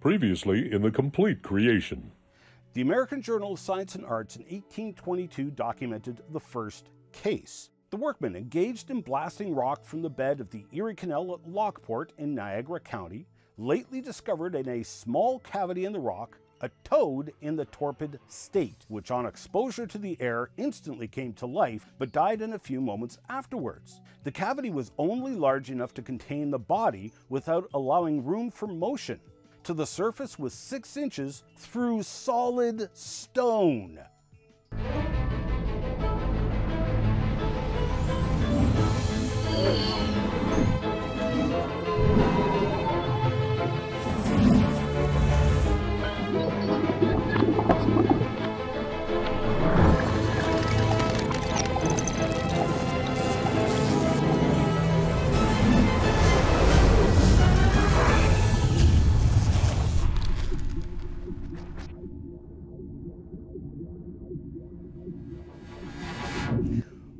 Previously in the complete creation. The American Journal of Science and Arts in 1822 documented the first case. The workmen engaged in blasting rock from the bed of the Erie Canal at Lockport in Niagara County lately discovered in a small cavity in the rock a toad in the torpid state, which on exposure to the air instantly came to life but died in a few moments afterwards. The cavity was only large enough to contain the body without allowing room for motion. To the surface was 6 inches through solid stone.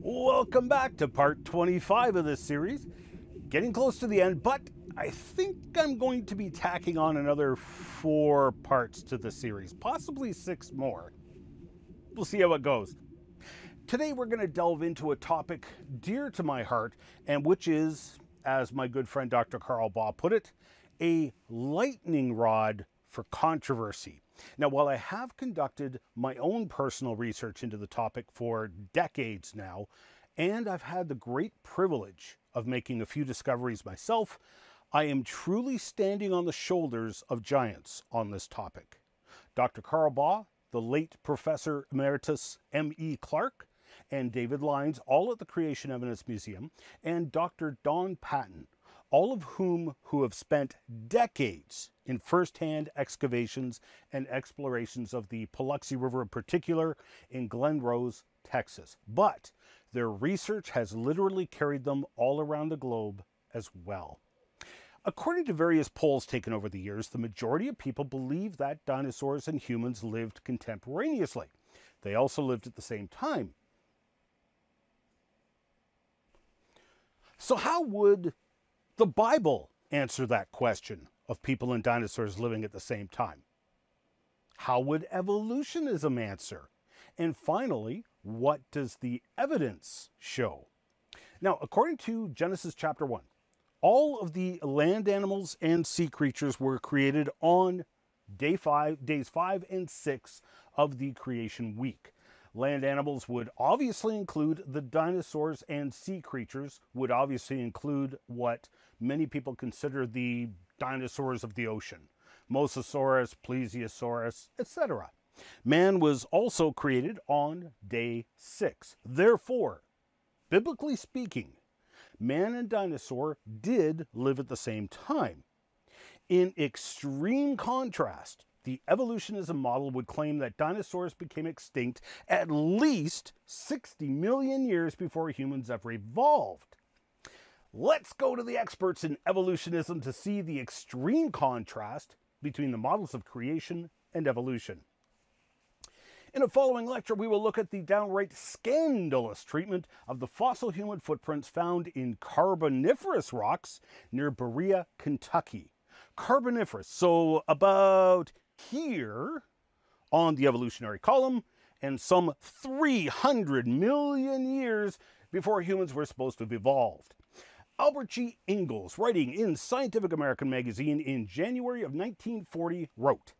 Welcome back to part 25 of this series. Getting close to the end, but I think I'm going to be tacking on another 4 parts to the series, possibly 6 more. We'll see how it goes. Today we're going to delve into a topic dear to my heart, and which is, as my good friend Dr. Carl Baugh put it, a lightning rod for controversy. Now, while I have conducted my own personal research into the topic for decades now, and I've had the great privilege of making a few discoveries myself, I am truly standing on the shoulders of giants on this topic. Dr. Carl Baugh, the late Professor Emeritus M.E. Clark, and David Lyons, all at the Creation Evidence Museum, and Dr. Don Patton, all of whom have spent decades in first-hand excavations and explorations of the Paluxy River in particular in Glen Rose, Texas. But their research has literally carried them all around the globe as well. According to various polls taken over the years, the majority of people believe that dinosaurs and humans lived contemporaneously. They also lived at the same time. So how would the Bible answer that question of people and dinosaurs living at the same time? How would evolutionism answer? And finally, what does the evidence show? Now, according to Genesis chapter 1, all of the land animals and sea creatures were created on days 5 and 6 of the creation week. Land animals would obviously include the dinosaurs, and sea creatures would obviously include what many people consider the dinosaurs of the ocean. Mosasaurus, Plesiosaurus, etc. Man was also created on day 6. Therefore, biblically speaking, man and dinosaur did live at the same time. In extreme contrast, the evolutionism model would claim that dinosaurs became extinct at least 60 million years before humans ever evolved. Let's go to the experts in evolutionism to see the extreme contrast between the models of creation and evolution. In a following lecture, we will look at the downright scandalous treatment of the fossil human footprints found in Carboniferous rocks near Berea, Kentucky. Carboniferous, so about here on the evolutionary column, and some 300 million years before humans were supposed to have evolved. Albert G. Ingalls, writing in Scientific American magazine in January of 1940, wrote,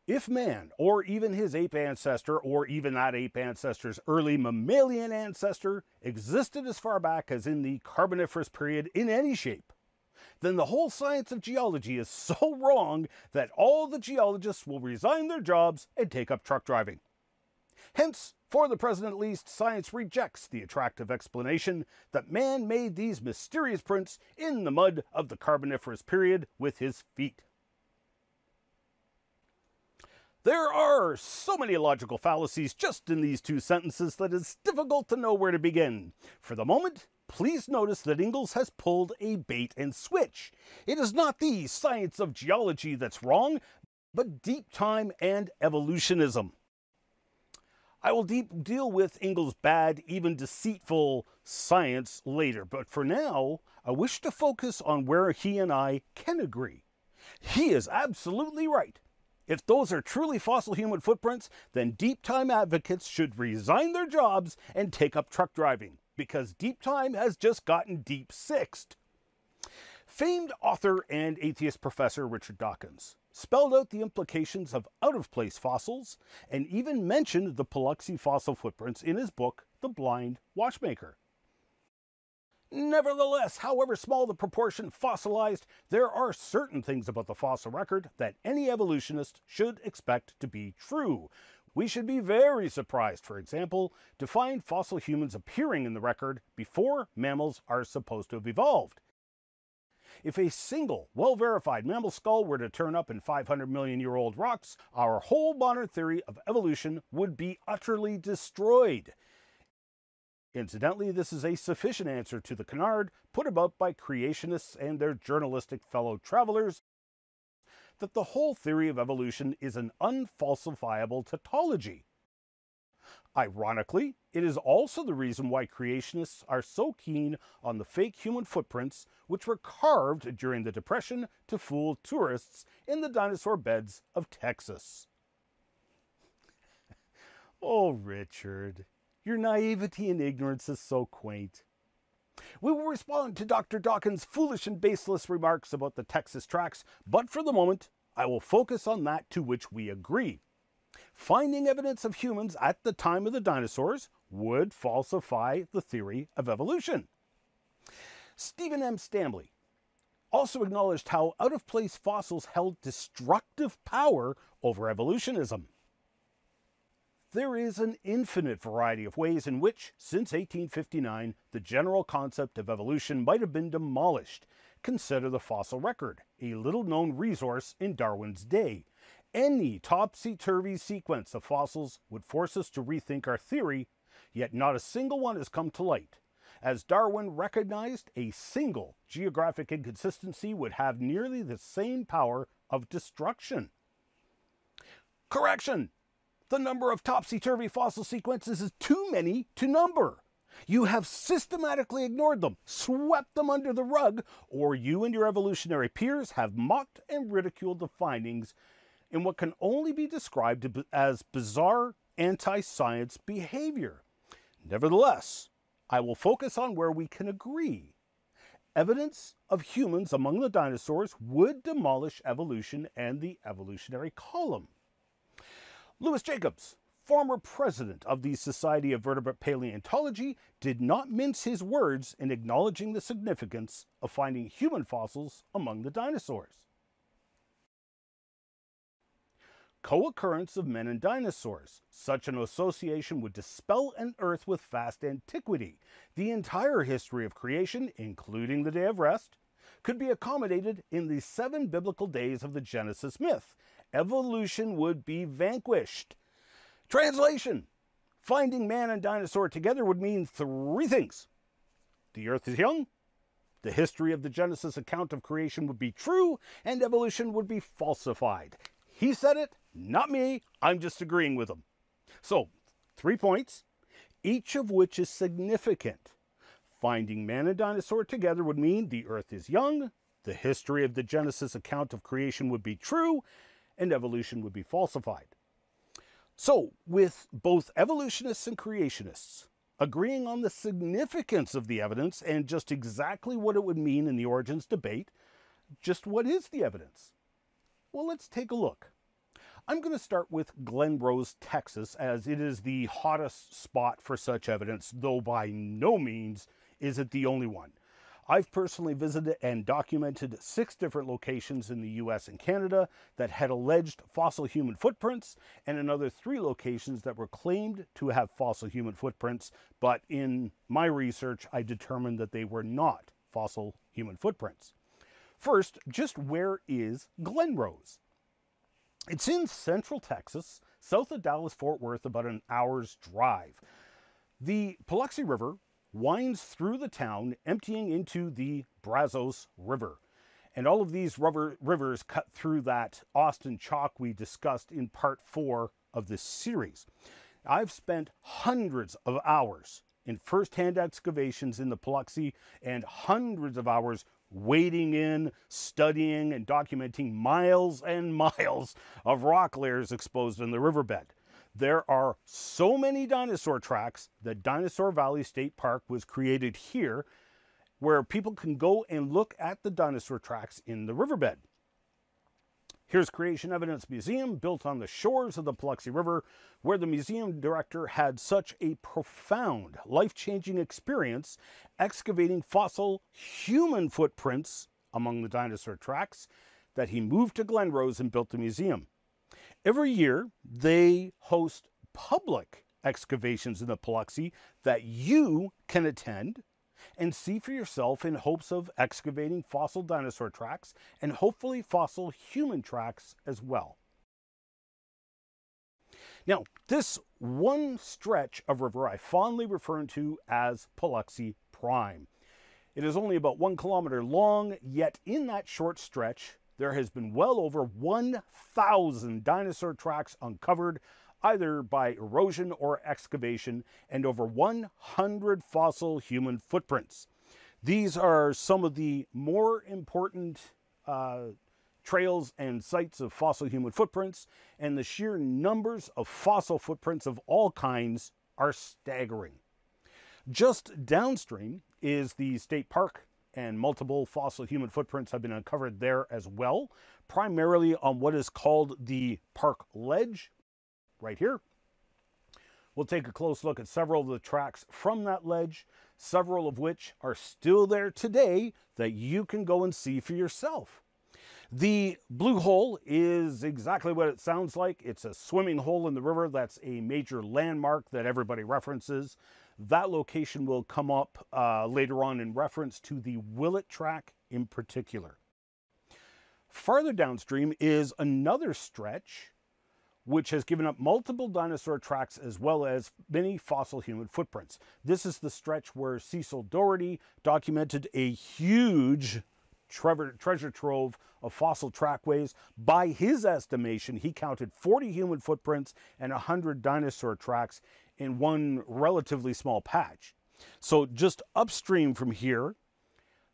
"If man, or even his ape ancestor, or even that ape ancestor's early mammalian ancestor, existed as far back as in the Carboniferous period in any shape, then the whole science of geology is so wrong that all the geologists will resign their jobs and take up truck driving. Hence, for the present at least, science rejects the attractive explanation that man made these mysterious prints in the mud of the Carboniferous period with his feet." There are so many logical fallacies just in these 2 sentences that it's difficult to know where to begin. For the moment, please notice that Ingalls has pulled a bait and switch. It is not the science of geology that's wrong, but deep time and evolutionism. I will deal with Ingalls' bad, even deceitful science later, but for now, I wish to focus on where he and I can agree. He is absolutely right. If those are truly fossil human footprints, then deep time advocates should resign their jobs and take up truck driving, because deep time has just gotten deep sixed. Famed author and atheist professor Richard Dawkins spelled out the implications of out-of-place fossils and even mentioned the Biloxi fossil footprints in his book, The Blind Watchmaker. Nevertheless, however small the proportion fossilized, there are certain things about the fossil record that any evolutionist should expect to be true. We should be very surprised, for example, to find fossil humans appearing in the record before mammals are supposed to have evolved. If a single, well-verified mammal skull were to turn up in 500-million-year-old rocks, our whole modern theory of evolution would be utterly destroyed. Incidentally, this is a sufficient answer to the canard put about by creationists and their journalistic fellow travelers that the whole theory of evolution is an unfalsifiable tautology. Ironically, it is also the reason why creationists are so keen on the fake human footprints which were carved during the Depression to fool tourists in the dinosaur beds of Texas. Oh, Richard, your naivety and ignorance is so quaint. We will respond to Dr. Dawkins' foolish and baseless remarks about the Texas tracks, but for the moment, I will focus on that to which we agree. Finding evidence of humans at the time of the dinosaurs would falsify the theory of evolution. Stephen M. Stanley also acknowledged how out-of-place fossils held destructive power over evolutionism. There is an infinite variety of ways in which, since 1859, the general concept of evolution might have been demolished. Consider the fossil record, a little-known resource in Darwin's day. Any topsy-turvy sequence of fossils would force us to rethink our theory, yet not a single one has come to light. As Darwin recognized, a single geographic inconsistency would have nearly the same power of destruction. Correction! The number of topsy-turvy fossil sequences is too many to number. You have systematically ignored them, swept them under the rug, or you and your evolutionary peers have mocked and ridiculed the findings in what can only be described as bizarre anti-science behavior. Nevertheless, I will focus on where we can agree. Evidence of humans among the dinosaurs would demolish evolution and the evolutionary column. Louis Jacobs, former president of the Society of Vertebrate Paleontology, did not mince his words in acknowledging the significance of finding human fossils among the dinosaurs. Co-occurrence of men and dinosaurs. Such an association would dispel an Earth with vast antiquity. The entire history of creation, including the Day of Rest, could be accommodated in the 7 biblical days of the Genesis myth. Evolution would be vanquished. Translation: finding man and dinosaur together would mean 3 things. The Earth is young, the history of the Genesis account of creation would be true, and evolution would be falsified. He said it, not me. I'm just agreeing with him. So, 3 points, each of which is significant. Finding man and dinosaur together would mean the Earth is young, the history of the Genesis account of creation would be true, and evolution would be falsified. So, with both evolutionists and creationists agreeing on the significance of the evidence and just exactly what it would mean in the origins debate, just what is the evidence? Well, let's take a look. I'm going to start with Glen Rose, Texas, as it is the hottest spot for such evidence, though by no means is it the only one. I've personally visited and documented 6 different locations in the US and Canada that had alleged fossil human footprints, and another 3 locations that were claimed to have fossil human footprints, but in my research I determined that they were not fossil human footprints. First, just where is Glen Rose? It's in central Texas, south of Dallas-Fort Worth, about an hour's drive. The Biloxi River winds through the town, emptying into the Brazos River. And all of these rivers cut through that Austin chalk we discussed in part 4 of this series. I've spent hundreds of hours in first-hand excavations in the Paluxy and hundreds of hours wading in, studying, and documenting miles and miles of rock layers exposed in the riverbed. There are so many dinosaur tracks that Dinosaur Valley State Park was created here, where people can go and look at the dinosaur tracks in the riverbed. Here's Creation Evidence Museum, built on the shores of the Paluxy River, where the museum director had such a profound, life-changing experience excavating fossil human footprints among the dinosaur tracks that he moved to Glen Rose and built the museum. Every year, they host public excavations in the Paluxy that you can attend and see for yourself in hopes of excavating fossil dinosaur tracks and hopefully fossil human tracks as well. Now, this one stretch of river I fondly refer to as Paluxy Prime. It is only about 1 kilometer long, yet in that short stretch, there has been well over 1,000 dinosaur tracks uncovered, either by erosion or excavation, and over 100 fossil human footprints. These are some of the more important trails and sites of fossil human footprints, and the sheer numbers of fossil footprints of all kinds are staggering. Just downstream is the state park, and multiple fossil human footprints have been uncovered there as well, primarily on what is called the Park Ledge, right here. We'll take a close look at several of the tracks from that ledge, several of which are still there today that you can go and see for yourself. The blue hole is exactly what it sounds like. It's a swimming hole in the river. That's a major landmark that everybody references. That location will come up later on in reference to the Willett track in particular. Farther downstream is another stretch which has given up multiple dinosaur tracks as well as many fossil human footprints. This is the stretch where Cecil Doherty documented a huge treasure trove of fossil trackways. By his estimation, he counted 40 human footprints and 100 dinosaur tracks in one relatively small patch. So just upstream from here,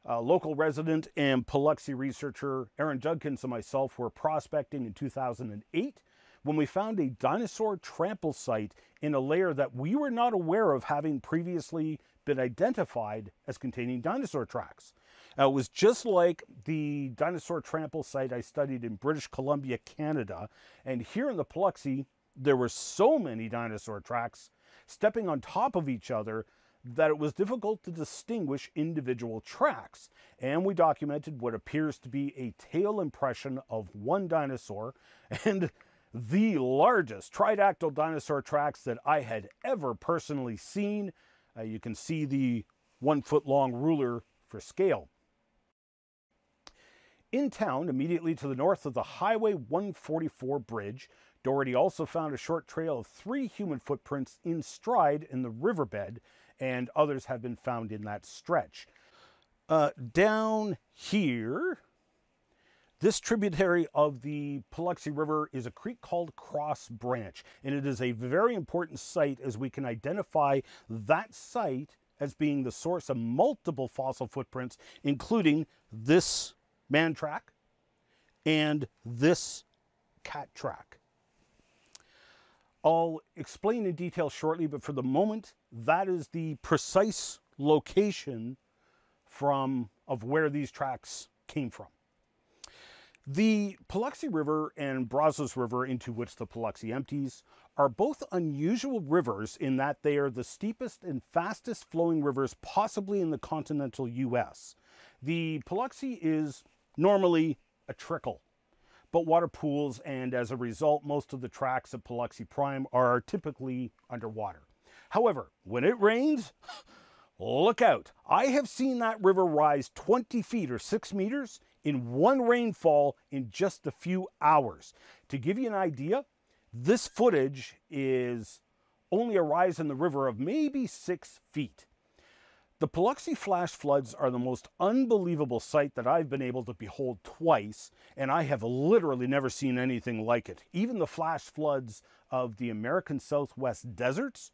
local resident and Paluxy researcher Aaron Judkins and myself were prospecting in 2008 when we found a dinosaur trample site in a layer that we were not aware of having previously been identified as containing dinosaur tracks. It was just like the dinosaur trample site I studied in British Columbia, Canada, and here in the Paluxy, there were so many dinosaur tracks stepping on top of each other that it was difficult to distinguish individual tracks. And we documented what appears to be a tail impression of one dinosaur and the largest tridactyl dinosaur tracks that I had ever personally seen. You can see the 1 foot long ruler for scale. In town, immediately to the north of the Highway 144 bridge, Doherty also found a short trail of 3 human footprints in stride in the riverbed, and others have been found in that stretch. Down here, this tributary of the Paluxy River is a creek called Cross Branch, and it is a very important site as we can identify that site as being the source of multiple fossil footprints, including this man track and this cat track. I'll explain in detail shortly, but for the moment, that is the precise location of where these tracks came from. The Paluxy River and Brazos River, into which the Paluxy empties, are both unusual rivers in that they are the steepest and fastest flowing rivers possibly in the continental US. The Paluxy is normally a trickle, but water pools, and as a result, most of the tracks at Paluxy Prime are typically underwater. However, when it rains, look out. I have seen that river rise 20 feet or 6 meters in one rainfall in just a few hours. To give you an idea, this footage is only a rise in the river of maybe 6 feet. The Paluxy flash floods are the most unbelievable sight that I've been able to behold twice, and I have literally never seen anything like it. Even the flash floods of the American Southwest deserts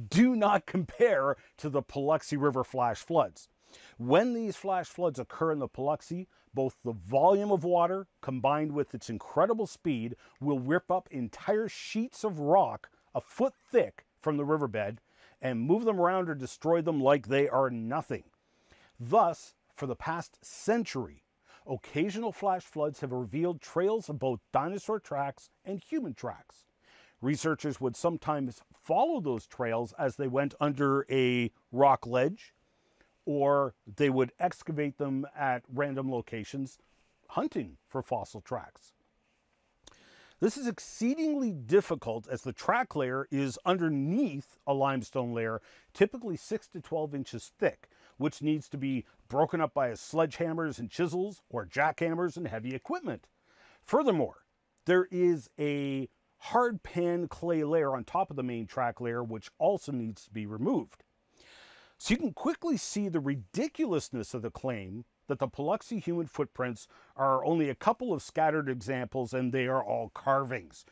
do not compare to the Paluxy River flash floods. When these flash floods occur in the Paluxy, both the volume of water combined with its incredible speed will rip up entire sheets of rock a foot thick from the riverbed and move them around or destroy them like they are nothing. Thus, for the past century, occasional flash floods have revealed trails of both dinosaur tracks and human tracks. Researchers would sometimes follow those trails as they went under a rock ledge, or they would excavate them at random locations, hunting for fossil tracks. This is exceedingly difficult as the track layer is underneath a limestone layer, typically 6 to 12 inches thick, which needs to be broken up by sledgehammers and chisels or jackhammers and heavy equipment. Furthermore, there is a hard pan clay layer on top of the main track layer, which also needs to be removed. So you can quickly see the ridiculousness of the claim that the Paluxy human footprints are only a couple of scattered examples and they are all carvings.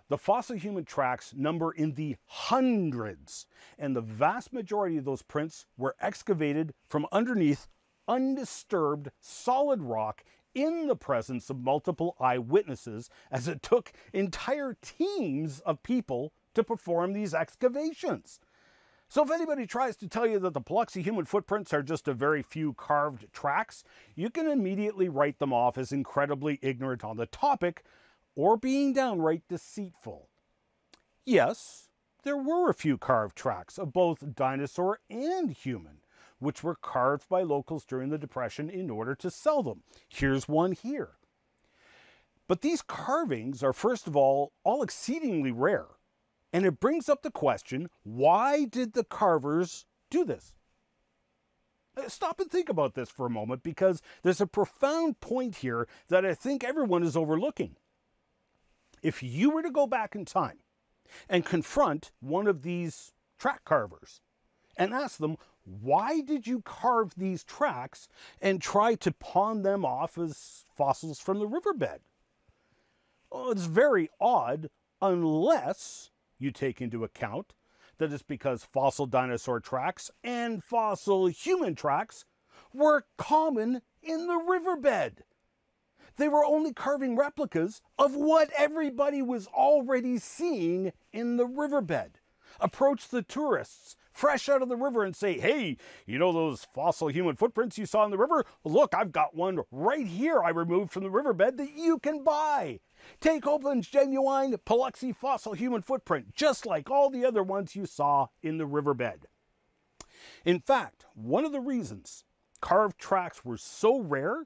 The fossil human tracks number in the hundreds, and the vast majority of those prints were excavated from underneath undisturbed solid rock in the presence of multiple eyewitnesses, as it took entire teams of people to perform these excavations. So if anybody tries to tell you that the Paluxy human footprints are just a very few carved tracks, you can immediately write them off as incredibly ignorant on the topic or being downright deceitful. Yes, there were a few carved tracks of both dinosaur and human, which were carved by locals during the Depression in order to sell them. Here's one here. But these carvings are, first of all exceedingly rare. And it brings up the question, why did the carvers do this? Stop and think about this for a moment, because there's a profound point here that I think everyone is overlooking. If you were to go back in time and confront one of these track carvers and ask them, why did you carve these tracks, and try to pawn them off as fossils from the riverbed? Well, it's very odd, unless you take into account that it's because fossil dinosaur tracks and fossil human tracks were common in the riverbed. They were only carving replicas of what everybody was already seeing in the riverbed. Approach the tourists fresh out of the river and say, hey, you know those fossil human footprints you saw in the river? Look, I've got one right here I removed from the riverbed that you can buy. Take Open's genuine Paluxy fossil human footprint, just like all the other ones you saw in the riverbed. In fact, one of the reasons carved tracks were so rare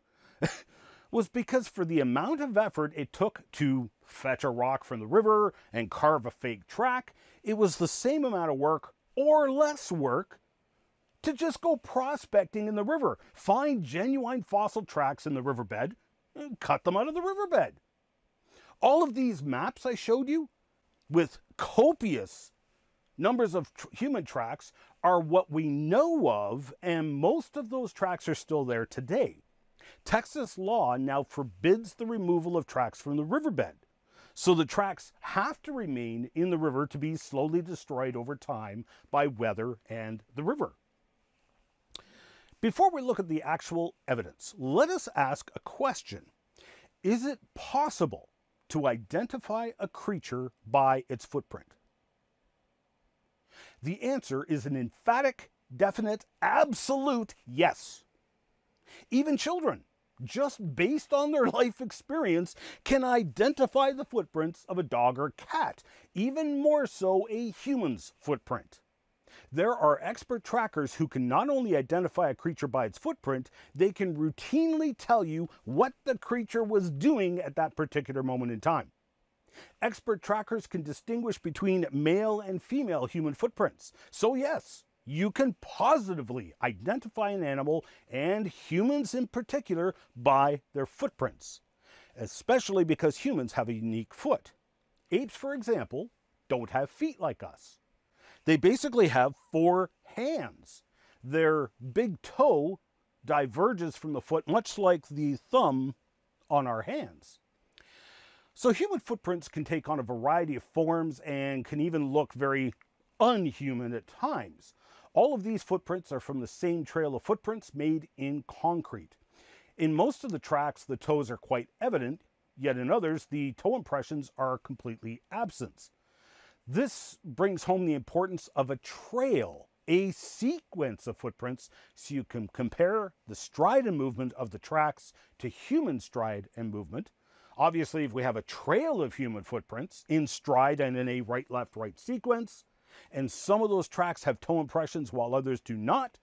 was because for the amount of effort it took to fetch a rock from the river and carve a fake track, it was the same amount of work or less work to just go prospecting in the river, find genuine fossil tracks in the riverbed, and cut them out of the riverbed. All of these maps I showed you with copious numbers of human tracks are what we know of, and most of those tracks are still there today. Texas law now forbids the removal of tracks from the riverbed, so the tracks have to remain in the river to be slowly destroyed over time by weather and the river. Before we look at the actual evidence, let us ask a question. Is it possible to identify a creature by its footprint? The answer is an emphatic, definite, absolute yes. Even children, just based on their life experience, can identify the footprints of a dog or cat, even more so a human's footprint. There are expert trackers who can not only identify a creature by its footprint, they can routinely tell you what the creature was doing at that particular moment in time. Expert trackers can distinguish between male and female human footprints. So yes, you can positively identify an animal, and humans in particular, by their footprints, especially because humans have a unique foot. Apes, for example, don't have feet like us. They basically have 4 hands. Their big toe diverges from the foot, much like the thumb on our hands. So human footprints can take on a variety of forms and can even look very unhuman at times. All of these footprints are from the same trail of footprints made in concrete. In most of the tracks, the toes are quite evident, yet in others, the toe impressions are completely absent. This brings home the importance of a trail, a sequence of footprints, so you can compare the stride and movement of the tracks to human stride and movement. Obviously, if we have a trail of human footprints in stride and in a right-left-right sequence, and some of those tracks have toe impressions while others do not,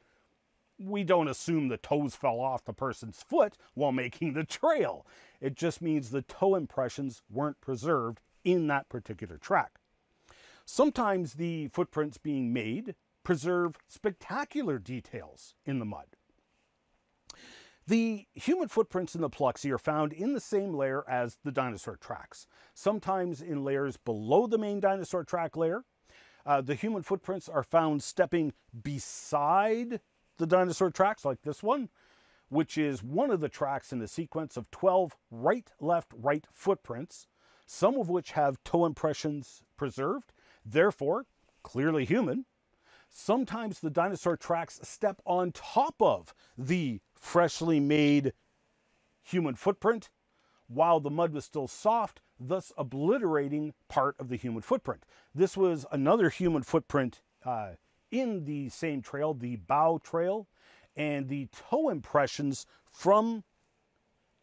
we don't assume the toes fell off the person's foot while making the trail. It just means the toe impressions weren't preserved in that particular track. Sometimes the footprints being made preserve spectacular details in the mud. The human footprints in the Paluxy are found in the same layer as the dinosaur tracks, sometimes in layers below the main dinosaur track layer. The human footprints are found stepping beside the dinosaur tracks, like this one, which is one of the tracks in a sequence of 12 right, left, right footprints, some of which have toe impressions preserved, therefore clearly human. Sometimes the dinosaur tracks step on top of the freshly made human footprint while the mud was still soft, thus obliterating part of the human footprint. This was another human footprint in the same trail, the bow trail, and the toe impressions from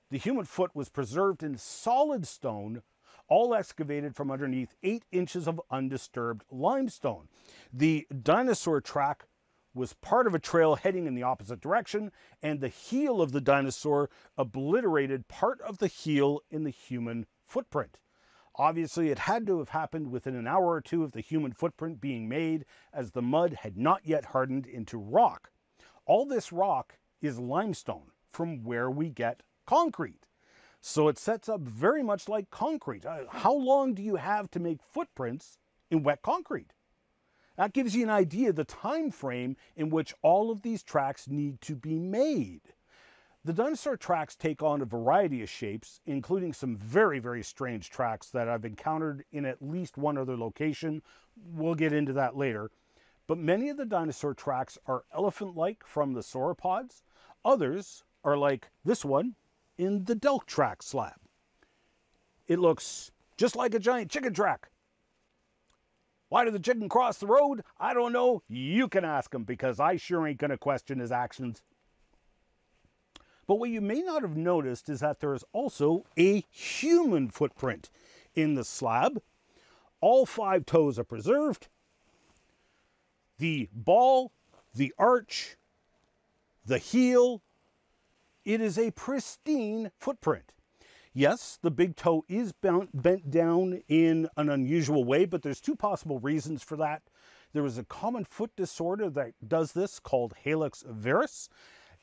the human foot was preserved in solid stone, all excavated from underneath 8 inches of undisturbed limestone. The dinosaur track was part of a trail heading in the opposite direction, and the heel of the dinosaur obliterated part of the heel in the human footprint. Obviously, it had to have happened within an hour or two of the human footprint being made, as the mud had not yet hardened into rock. All this rock is limestone, from where we get concrete. So it sets up very much like concrete. How long do you have to make footprints in wet concrete? That gives you an idea of the time frame in which all of these tracks need to be made. The dinosaur tracks take on a variety of shapes, including some very, very strange tracks that I've encountered in at least one other location. We'll get into that later. But many of the dinosaur tracks are elephant-like from the sauropods. Others are like this one in the Delk track slab. It looks just like a giant chicken track. Why did the chicken cross the road? I don't know. You can ask him, because I sure ain't going to question his actions. But what you may not have noticed is that there is also a human footprint in the slab. All 5 toes are preserved. The ball, the arch, the heel. It is a pristine footprint. Yes, the big toe is bent down in an unusual way, but there's 2 possible reasons for that. There is a common foot disorder that does this called hallux varus.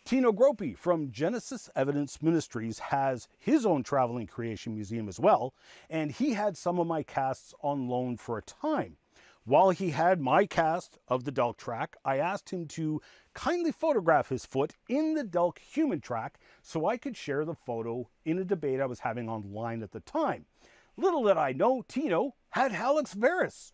Tino Groppi from Genesis Evidence Ministries has his own traveling creation museum as well, and he had some of my casts on loan for a time. While he had my cast of the Delk track, I asked him to kindly photograph his foot in the Delk human track so I could share the photo in a debate I was having online at the time. Little did I know, Tino had hallux varus.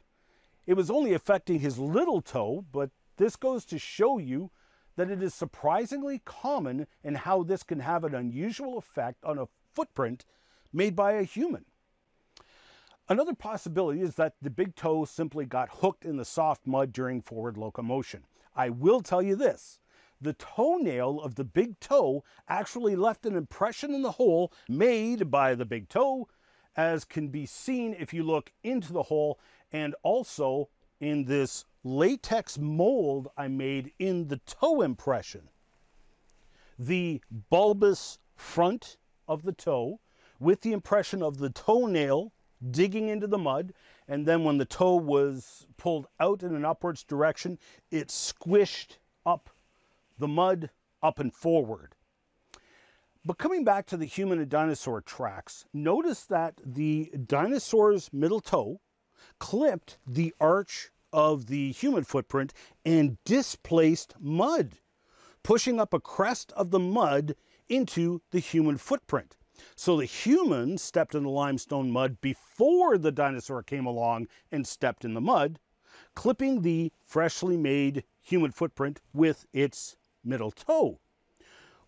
It was only affecting his little toe, but this goes to show you that it is surprisingly common in how this can have an unusual effect on a footprint made by a human. Another possibility is that the big toe simply got hooked in the soft mud during forward locomotion. I will tell you this, the toenail of the big toe actually left an impression in the hole made by the big toe, as can be seen if you look into the hole, and also in this latex mold I made in the toe impression. The bulbous front of the toe with the impression of the toenail digging into the mud, and then when the toe was pulled out in an upwards direction, it squished up the mud up and forward. But coming back to the human and dinosaur tracks, notice that the dinosaur's middle toe clipped the arch of the human footprint and displaced mud, pushing up a crest of the mud into the human footprint. So the human stepped in the limestone mud before the dinosaur came along and stepped in the mud, clipping the freshly made human footprint with its middle toe.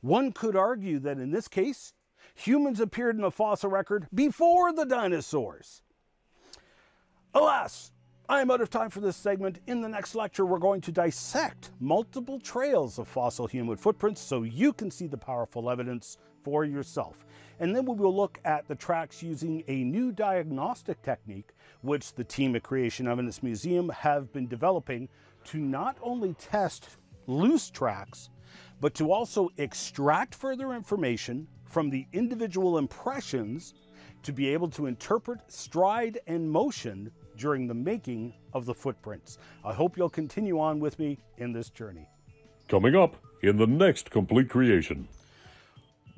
One could argue that in this case, humans appeared in the fossil record before the dinosaurs. Alas, I am out of time for this segment. In the next lecture, we're going to dissect multiple trails of fossil human footprints so you can see the powerful evidence for yourself. And then we will look at the tracks using a new diagnostic technique, which the team at Creation Evidence Museum have been developing to not only test loose tracks, but to also extract further information from the individual impressions to be able to interpret stride and motion during the making of the footprints. I hope you'll continue on with me in this journey. Coming up in the next Complete Creation.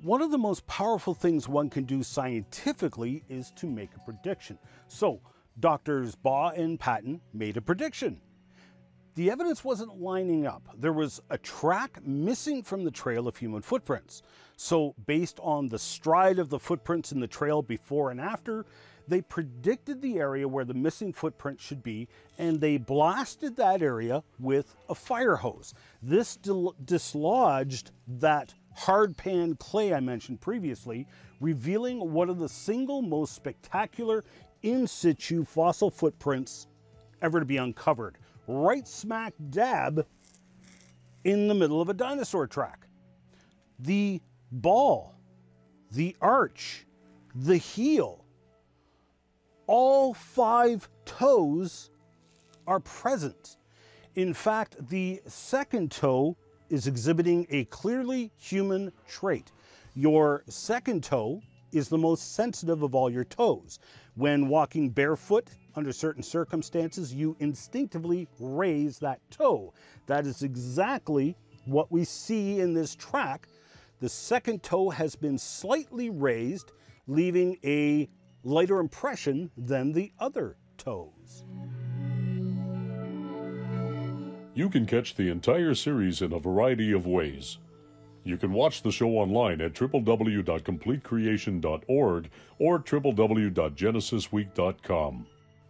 One of the most powerful things one can do scientifically is to make a prediction. So, Doctors Baugh and Patton made a prediction. The evidence wasn't lining up. There was a track missing from the trail of human footprints. So, based on the stride of the footprints in the trail before and after, they predicted the area where the missing footprint should be, and they blasted that area with a fire hose. This dislodged that hard pan clay I mentioned previously, revealing one of the single most spectacular in situ fossil footprints ever to be uncovered, right smack dab in the middle of a dinosaur track. The ball, the arch, the heel, all 5 toes are present. In fact, the second toe is exhibiting a clearly human trait. Your second toe is the most sensitive of all your toes. When walking barefoot under certain circumstances, you instinctively raise that toe. That is exactly what we see in this track. The second toe has been slightly raised, leaving a lighter impression than the other toes. You can catch the entire series in a variety of ways. You can watch the show online at www.completecreation.org or www.genesisweek.com.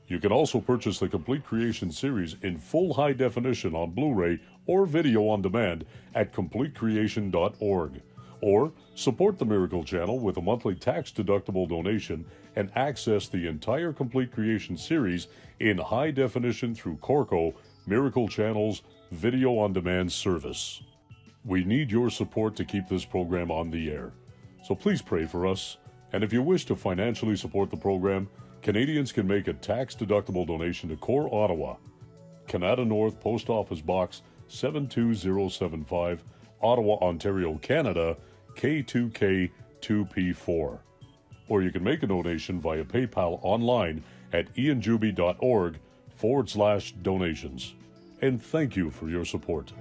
You can also purchase the Complete Creation series in full high definition on Blu-ray or video on demand at completecreation.org. Or support the Miracle Channel with a monthly tax-deductible donation and access the entire Complete Creation series in high definition through Corco, Miracle Channel's video on demand service. We need your support to keep this program on the air. So please pray for us. And if you wish to financially support the program, Canadians can make a tax-deductible donation to Core Ottawa, Canada North Post Office Box 72075, Ottawa, Ontario, Canada, K2K2P4. Or you can make a donation via PayPal online at ianjuby.org/donations. And thank you for your support.